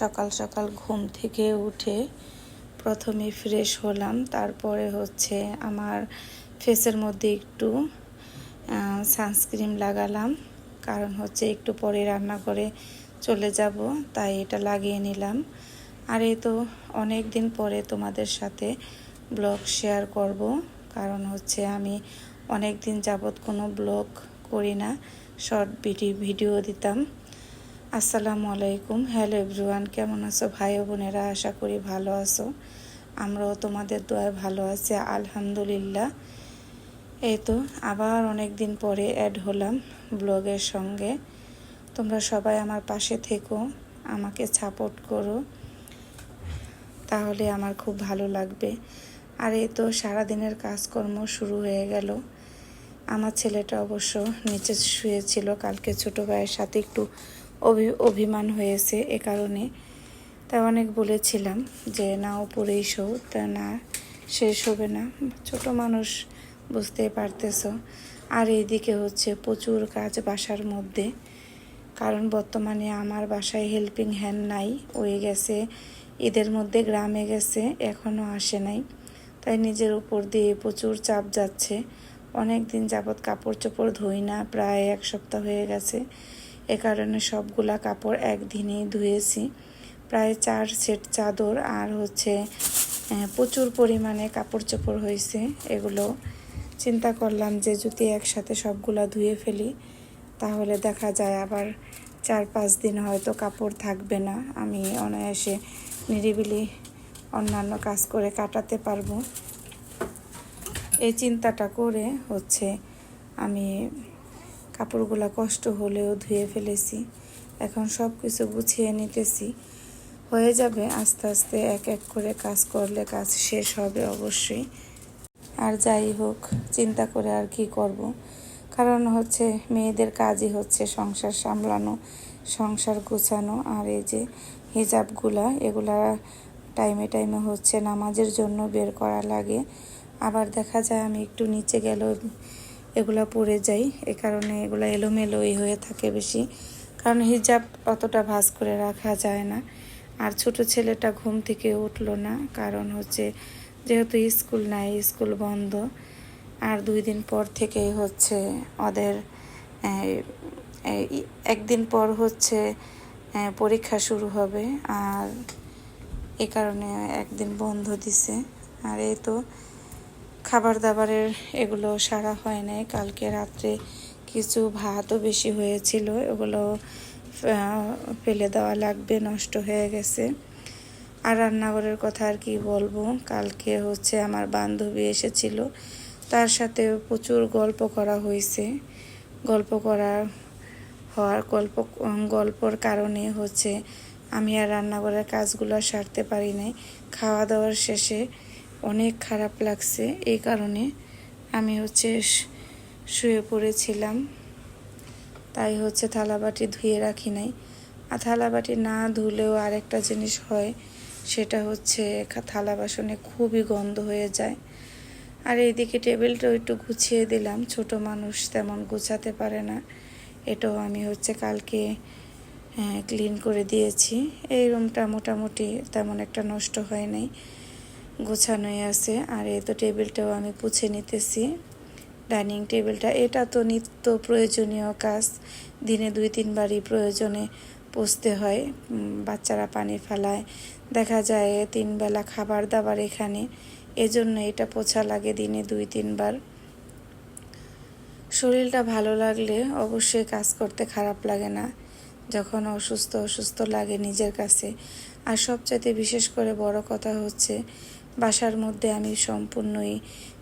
সকাল সকাল ঘুম থেকে উঠে প্রথমে ফ্রেশ হলাম, তারপরে আমার ফেসের মধ্যে একটু সানস্ক্রিন লাগালাম, কারণ একটু পরে রান্না করে চলে যাব, তাই এটা লাগিয়ে নিলাম। আর এই তো অনেক দিন পরে তোমাদের সাথে ব্লগ শেয়ার করব, কারণ আমি অনেক দিন যাবৎ কোনো ব্লগ করি না, শর্ট ভিডিও দিতাম। আসসালামু আলাইকুম, হ্যালো এভরিওয়ান, কেমন আছো ভাই ও বোনেরা? আশা করি ভালো আছো। আমরাও তোমাদের দোয়ায় ভালো আছি, আলহামদুলিল্লাহ। এই তো আবার অনেক দিন পরে অ্যাড হলাম ব্লগের সঙ্গে। তোমরা সবাই আমার পাশে থেকো, আমাকে সাপোর্ট করো, তাহলে আমার খুব ভালো লাগবে। আর এই তো সারাদিনের কাজকর্ম শুরু হয়ে গেল। আমার ছেলেটা অবশ্য নিচে শুয়েছিল, কালকে ছোটো ভাইয়ের সাথে একটু অভিমান হয়েছে, এ কারণে তাই অনেক বলেছিলাম যে না উপরেই শো, তা না সে শোবে না, ছোট মানুষ, বুঝতেই পারতেছ। আর এইদিকে প্রচুর কাজ বাসার মধ্যে, কারণ বর্তমানে আমার বাসায় হেল্পিং হ্যান্ড নাই, ওই গেছে ঈদের মধ্যে গ্রামে গেছে, এখনও আসে নাই, তাই নিজের উপর দিয়ে প্রচুর চাপ যাচ্ছে। অনেক দিন যাবৎ কাপড় চোপড় ধুই না, প্রায় এক সপ্তাহ হয়ে গেছে, এ কারণে সবগুলা কাপড় একদিনেই ধুয়েছি। প্রায় 4 সেট চাদর আর প্রচুর পরিমাণে কাপড় চোপড় হয়েছে। এগুলো চিন্তা করলাম যে যদি একসাথে সবগুলা ধুয়ে ফেলি, তাহলে দেখা যায় আবার 4-5 দিন হয়তো কাপড় থাকবে না, আমি অনায়াসে নিরিবিলি অন্যান্য কাজ করে কাটাতে পারবো। এই চিন্তাটা করে আমি কাপড়গুলা কষ্ট হলেও ধুয়ে ফেলেছি। এখন সব কিছু গুছিয়ে নিতেছি, হয়ে যাবে আস্তে আস্তে, এক এক করে কাজ করলে কাজ শেষ হবে অবশ্যই। আর যাই হোক, চিন্তা করে আর কি করব, কারণ মেয়েদের কাজই সংসার সামলানো, সংসার গোছানো। আর এই যে হিজাবগুলা, এগুলা টাইমে টাইমে নামাজের জন্য বের করা লাগে। আবার দেখা যায় আমি একটু নিচে গেলেও এগুলা পরে যাই, এ কারণে এগুলা এলোমেলোই হয়ে থাকে বেশি, কারণ হিজাব অতটা ভাঁজ করে রাখা যায় না। আর ছোট ছেলেটা ঘুম থেকে উঠলো না, কারণ যেহেতু স্কুল নাই, স্কুল বন্ধ। আর 2 দিন পর থেকে ওদের একদিন পর পরীক্ষা শুরু হবে, আর এ কারণে একদিন বন্ধ দিছে। আর এই তো খাবার দাবারের এগুলো সারা হয় নাই, কালকে রাত্রে কিছু ভাতও বেশি হয়েছিল, এগুলো ফেলে দেওয়া লাগবে, নষ্ট হয়ে গেছে। আর রান্নাঘরের কথা আর কি বলবো, কালকে আমার বান্ধবী এসেছিল, তার সাথে প্রচুর গল্প করা হয়েছে। গল্পর কারণে আমি আর রান্নাঘরের কাজগুলো সারতে পারি নাই। খাওয়া দাওয়ার শেষে অনেক খারাপ লাগছে, এই কারণে আমি শুয়ে পড়েছিলাম, তাই থালাবাটি ধুয়ে রাখি নাই। আর থালাবাটি না ধুলেও আরেকটা জিনিস হয়, সেটা থালা বাসনে খুবই গন্ধ হয়ে যায়। আর এইদিকে টেবিলটাও একটু গুছিয়ে দিলাম, ছোট মানুষ তেমন গুছাতে পারে না, এটাও আমি কালকে ক্লিন করে দিয়েছি। এই রুমটা মোটামুটি তেমন একটা নষ্ট হয় নাই, গোছানোই আছে। আর এই তো টেবিলটাও আমি পুছে নিতেছি, ডাইনিং টেবিলটা, এটা তো নিত্য প্রয়োজনীয় কাজ, দিনে 2-3 বারই প্রয়োজনে পুছতে হয়। বাচ্চারা পানি ফেলায়, দেখা যায় 3 বেলা খাবার দাবার এখানে, এজন্য এটা পোছা লাগে দিনে 2-3 বার। শরীরটা ভালো লাগলে অবশ্যই কাজ করতে খারাপ লাগে না, যখন অসুস্থ লাগে নিজের কাছে। আর সবচাইতে বিশেষ করে বড় কথা বাসার মধ্যে আমি সম্পূর্ণই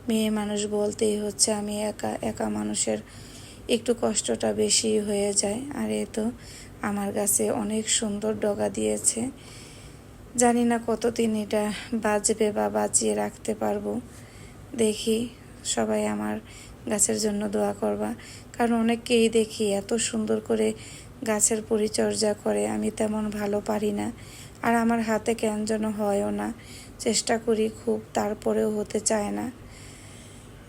মেয়ে মানুষ, বলতেই আমি একা মানুষের একটু কষ্টটা বেশি হয়ে যায়। আর এ তো আমার কাছে অনেক সুন্দর ডগা দিয়েছে, জানি না কতদিন এটা বাঁচবে বা বাঁচিয়ে রাখতে পারবো। দেখি, সবাই আমার গাছের জন্য দোয়া করবা, কারণ অনেককেই দেখি এত সুন্দর করে গাছের পরিচর্যা করে, আমি তেমন ভালো পারি না, আর আমার হাতে কেন যেন হয়ও না, চেষ্টা করি খুব, তারপরেও হতে চায় না।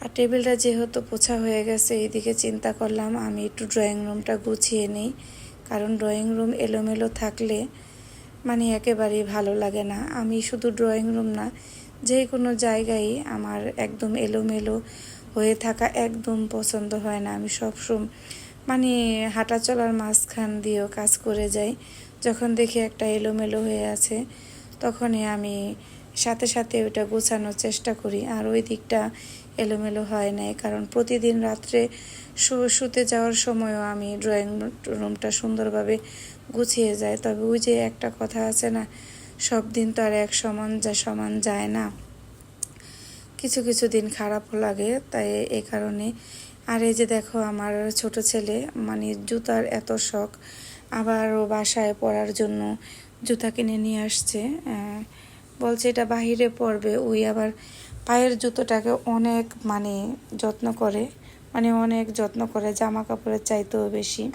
আর টেবিলটা যেহেতু পোছা হয়ে গেছে, এইদিকে চিন্তা করলাম আমি একটু ড্রয়িং রুমটা গুছিয়ে নিই, কারণ ড্রয়িং রুম এলোমেলো থাকলে মানে একেবারেই ভালো লাগে না। আমি শুধু ড্রয়িং রুম না, যে কোনো জায়গায় আমার একদম এলোমেলো হয়ে থাকা একদম পছন্দ হয় না। আমি সবসময় মানে হাঁটা চলার মাঝখান দিয়েও কাজ করে যাই, যখন দেখি একটা এলোমেলো হয়ে আছে তখনই আমি সাথে সাথে ওটা গোছানোর চেষ্টা করি। আর ওই দিকটা এলোমেলো হয় না, কারণ প্রতিদিন রাত্রে শুতে যাওয়ার সময়ও আমি ড্রয়িং রুমটা সুন্দরভাবে গুছিয়ে যায়। তবে ওই যে একটা কথা আছে না, সব দিন তো আর এক সমান যায় না, কিছু কিছু দিন খারাপও লাগে। তাই এই কারণে। আর এই যে দেখো আমার ছোট ছেলে মানে জুতার এত শখ, আবার ও বাসায় পরার জন্য জুতা কিনে নিয়ে আসছে। বলছে এটা বাহিরে পরবে। ওই আবার পায়ের জুতোটাকে অনেক মানে যত্ন করে জামা কাপড়ের চাইতেও বেশি।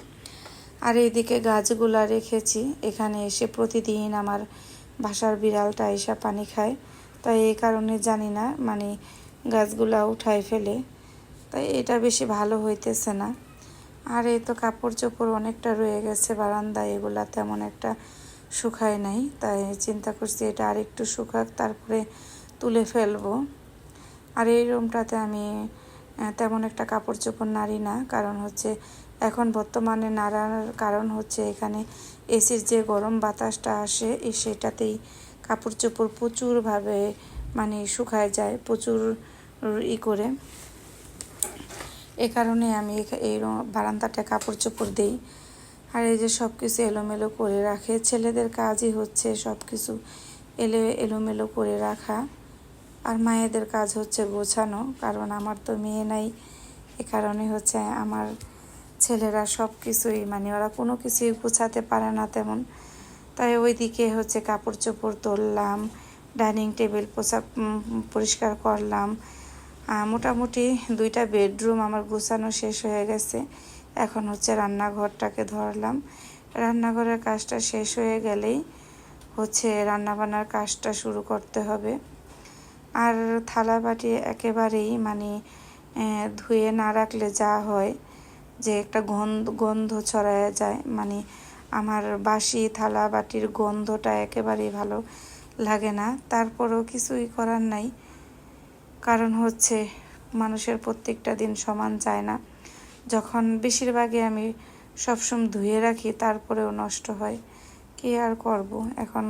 আর এইদিকে গাছগুলা রেখেছি, এখানে এসে প্রতিদিন আমার বাসার বিড়ালটা এসে পানি খায়। তাই এই কারণে জানি না মানে গাছগুলা উঠায় ফেলে, তাই এটা বেশি ভালো হইতেছে না। আর এই তো কাপড় চোপড় অনেকটা রয়ে গেছে বারান্দায়, এগুলা তেমন একটা শুকায় নাই। তাই চিন্তা করছি এটা আরেকটু শুকাক, তারপরে তুলে ফেলবো। আর এই রুমটাতে আমি তেমন একটা কাপড় চোপড় নাড়ি না, কারণ হচ্ছে এখন বর্তমানে নাড়ার কারণ হচ্ছে এখানে এসির যে গরম বাতাসটা আসে সেটাতেই কাপড় চোপড় প্রচুরভাবে মানে শুকায় যায়, প্রচুর করে। এ কারণে আমি এই বারান্দাটা কাপড় চোপড় দিই। আর এই যে সব কিছু এলোমেলো করে রাখে, ছেলেদের কাজই হচ্ছে সব কিছু এলোমেলো করে রাখা, আর মায়েদের কাজ হচ্ছে গোছানো। কারণ আমার তো মেয়ে নাই, এ কারণে হচ্ছে আমার ছেলেরা সব কিছুই মানে ওরা কোনো কিছুই গোছাতে পারে না তেমন। তাই ওইদিকে হচ্ছে কাপড় চোপড় তুললাম, ডাইনিং টেবিল পরিষ্কার করলাম। মোটামুটি 2টা বেডরুম আমার গোছানো শেষ হয়ে গেছে। এখন হচ্ছে রান্নাঘরটাকে ধরলাম। রান্নাঘরের কাজটা শেষ হয়ে গেলেই হচ্ছে রান্নাবান্নার কাজটা শুরু করতে হবে। আর থালা বাটি একেবারেই মানে ধুয়ে না রাখলে যা হয় যে একটা গন্ধ ছড়ায় যায়, মানে আমার বাসি থালা বাটির গন্ধটা একেবারেই ভালো লাগে না। তারপরেও কিছুই করার নাই, কারণ হচ্ছে মানুষের প্রত্যেকটা দিন সমান যায় না। যখন বেশিরভাগই আমি সবসময় ধুয়ে রাখি তারপরেও নষ্ট হয়, কি আর করব। এখন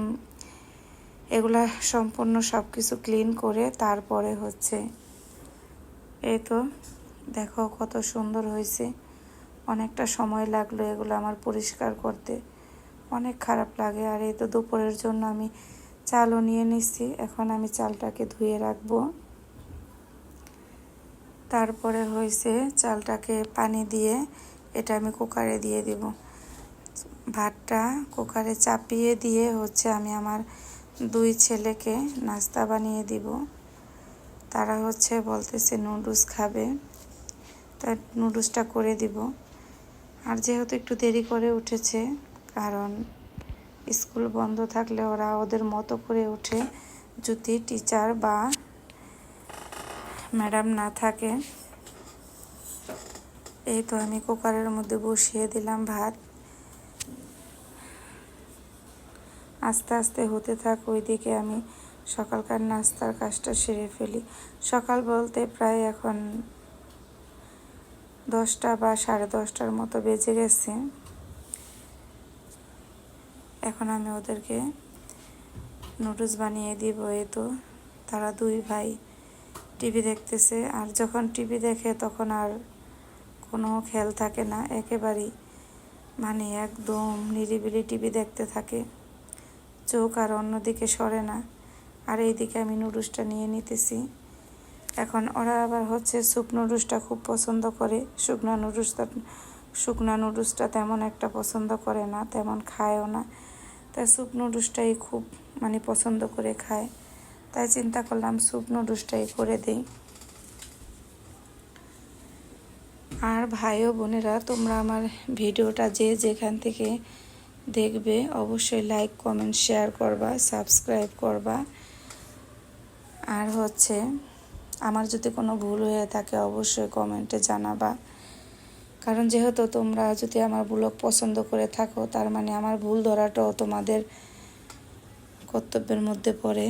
এগুলা সম্পূর্ণ সব কিছু ক্লিন করে তারপরে হচ্ছে এই তো দেখো কত সুন্দর হয়েছে। অনেকটা সময় লাগলো এগুলো আমার পরিষ্কার করতে, অনেক খারাপ লাগে। আর এই তো দুপুরের জন্য আমি চালও নিয়ে নিচ্ছি, এখন আমি চালটাকে ধুয়ে রাখবো। তারপরে হয়েছে চালটাকে পানি দিয়ে এটা আমি কুকারে দিয়ে দিব। ভাতটা কুকারে চাপিয়ে দিয়ে হচ্ছে আমি আমার 2 ছেলেকে নাস্তা বানিয়ে দিব। তারা হচ্ছে বলতেছে নুডলস খাবে, তাই নুডলসটা করে দিব। আর যেহেতু একটু দেরি করে উঠেছে, কারণ স্কুল বন্ধ থাকলে ওরা ওদের মতো করে ওঠে যদি টিচার বা ম্যাডাম না থাকে। এই তো আমি কুকারের মধ্যে বসিয়ে দিলাম ভাত, আস্তে আস্তে হতে থাক। ওইদিকে আমি সকালকার নাস্তার কাজটা সেরে ফেলি। সকাল বলতে প্রায় এখন 10টা বা 10:30টার মতো বেজে গেছে। এখন আমি ওদেরকে নুডলস বানিয়ে দিব। এই তো তারা 2 ভাই টিভি দেখতেছে, আর যখন টিভি দেখে তখন আর কোনো খেয়াল থাকে না, একেবারেই মানে একদম নিরিবিলি টিভি দেখতে থাকে, চোখ আর অন্যদিকে সরে না। আর এইদিকে আমি নুডলসটা নিয়ে নিতেছি। এখন ওরা আবার হচ্ছে স্যুপ নুডলসটা খুব পছন্দ করে, শুকনা নুডলসটা তেমন একটা পছন্দ করে না, তেমন খায়ও না। তাই স্যুপ নুডলসটাই খুব মানে পছন্দ করে খায়। তাই চিন্তা করলাম স্যুপ নুডলসটাই করে দিই। আর ভাই ও বোনেরা, তোমরা আমার ভিডিওটা যে যেখান থেকে দেখবে অবশ্যই লাইক কমেন্ট শেয়ার করবা, সাবস্ক্রাইব করবা। আর হচ্ছে আমার যদি কোনো ভুল হয়ে থাকে অবশ্যই কমেন্টে জানাবা, কারণ যেহেতু তোমরা যদি আমার ব্লগ পছন্দ করে থাকো তার মানে আমার ভুল ধরাটাও তোমাদের কর্তব্যের মধ্যে পড়ে।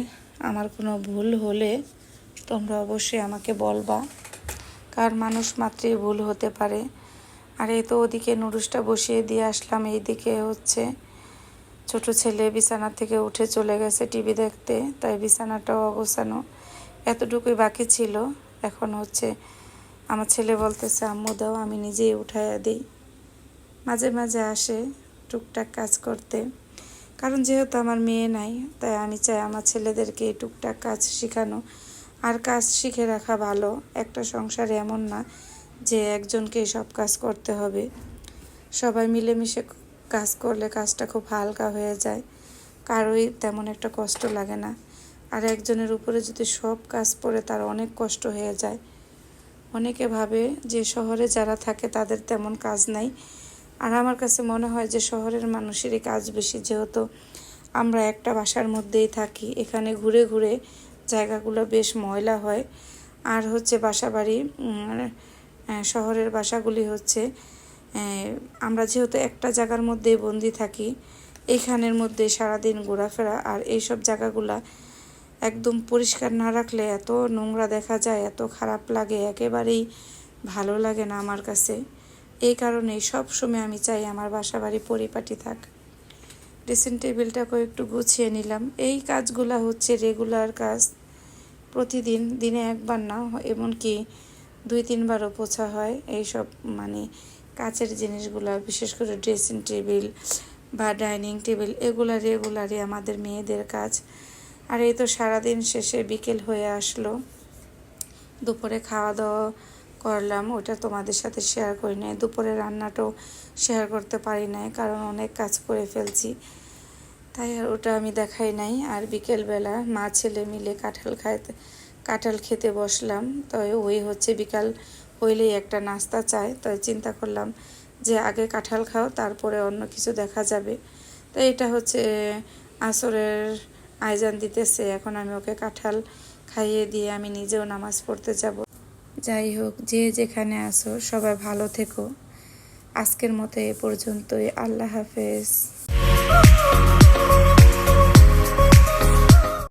আমার কোনো ভুল হলে তোমরা অবশ্যই আমাকে বলবা, কার মানুষ মাত্রই ভুল হতে পারে। আর এই তো ওদিকে নুডলসটা বসিয়ে দিয়ে আসলাম, এইদিকে হচ্ছে ছোট ছেলে বিছানা থেকে উঠে চলে গেছে টিভি দেখতে, তাই বিছানাটাও অগোছানো, এতটুকুই বাকি ছিল। এখন হচ্ছে আমার ছেলে বলতেছে আম্মু দাও, আমি নিজেই উঠাইয়া দিই। মাঝে মাঝে আসে টুকটাক কাজ করতে, কারণ যেহেতু আমার মেয়ে নাই, তাই আমি চাই আমার ছেলেদেরকে এই টুকটাক কাজ শেখানো। আর কাজ শিখে রাখা ভালো, একটা সংসারে এমন না যে একজনকে সব কাজ করতে হবে। সবাই মিলেমিশে কাজ করলে কাজটা খুব হালকা হয়ে যায়, কারোই তেমন একটা কষ্ট লাগে না। আর একজনের উপরে যদি সব কাজ পড়ে তার অনেক কষ্ট হয়ে যায়। অনেকে ভাবে যে শহরে যারা থাকে তাদের তেমন কাজ নাই, আর আমার কাছে মনে হয় যে শহরের মানুষেরই কাজ বেশি, যেহেতু আমরা একটা বাসার মধ্যেই থাকি। এখানে ঘুরে ঘুরে জায়গাগুলো বেশ ময়লা হয়। আর হচ্ছে বাসাবাড়ি, শহরের বাসাগুলি হচ্ছে আমরা যেহেতু একটা জায়গার মধ্যেই বন্দি থাকি, এইখানের মধ্যে সারাদিন ঘোরাফেরা, আর এইসব জায়গাগুলা একদম পরিষ্কার না রাখলে এত নোংরা দেখা যায়, এত খারাপ লাগে, একেবারেই ভালো লাগে না আমার কাছে। এই কারণেই সব সময় আমি চাই আমার বাসাবাড়ি পরিপাটি থাক। ড্রেসিং টেবিলটাকেও একটু গুছিয়ে নিলাম। এই কাজগুলা হচ্ছে রেগুলার কাজ, প্রতিদিন, দিনে একবার না, এমনকি 2-3বারও পোছা হয়। এইসব কাচের জিনিসগুলা, বিশেষ করে ড্রেসিং টেবিল বা ডাইনিং টেবিল, এগুলা রেগুলারই আমাদের মেয়েদের কাজ। আর এই তো সারাদিন শেষে বিকেল হয়ে আসলো, দুপুরে খাওয়া দাওয়া করলাম, ওটা তোমাদের সাথে শেয়ার করি নাই। দুপুরে রান্নাটাও শেয়ার করতে পারি নাই, কারণ অনেক কাজ করে ফেলছি, তাই আর ওটা আমি দেখাই নাই। আর বিকেলবেলা মা ছেলে মিলে কাঁঠাল খেতে বসলাম। তো ওই হচ্ছে বিকাল হইলেই একটা নাস্তা চায়, তাই চিন্তা করলাম যে আগে কাঁঠাল খাও, তারপরে অন্য কিছু দেখা যাবে। তো এটা হচ্ছে আসরের আয়োজন দিতেছে, এখন আমি ওকে কাঁঠাল খাইয়ে দিয়ে আমি নিজেও নামাজ পড়তে যাব। যাই হোক, যে যেখানে আসো সবাই ভালো থেকো। আজকের মতো এ পর্যন্তই। আল্লাহ হাফেজ।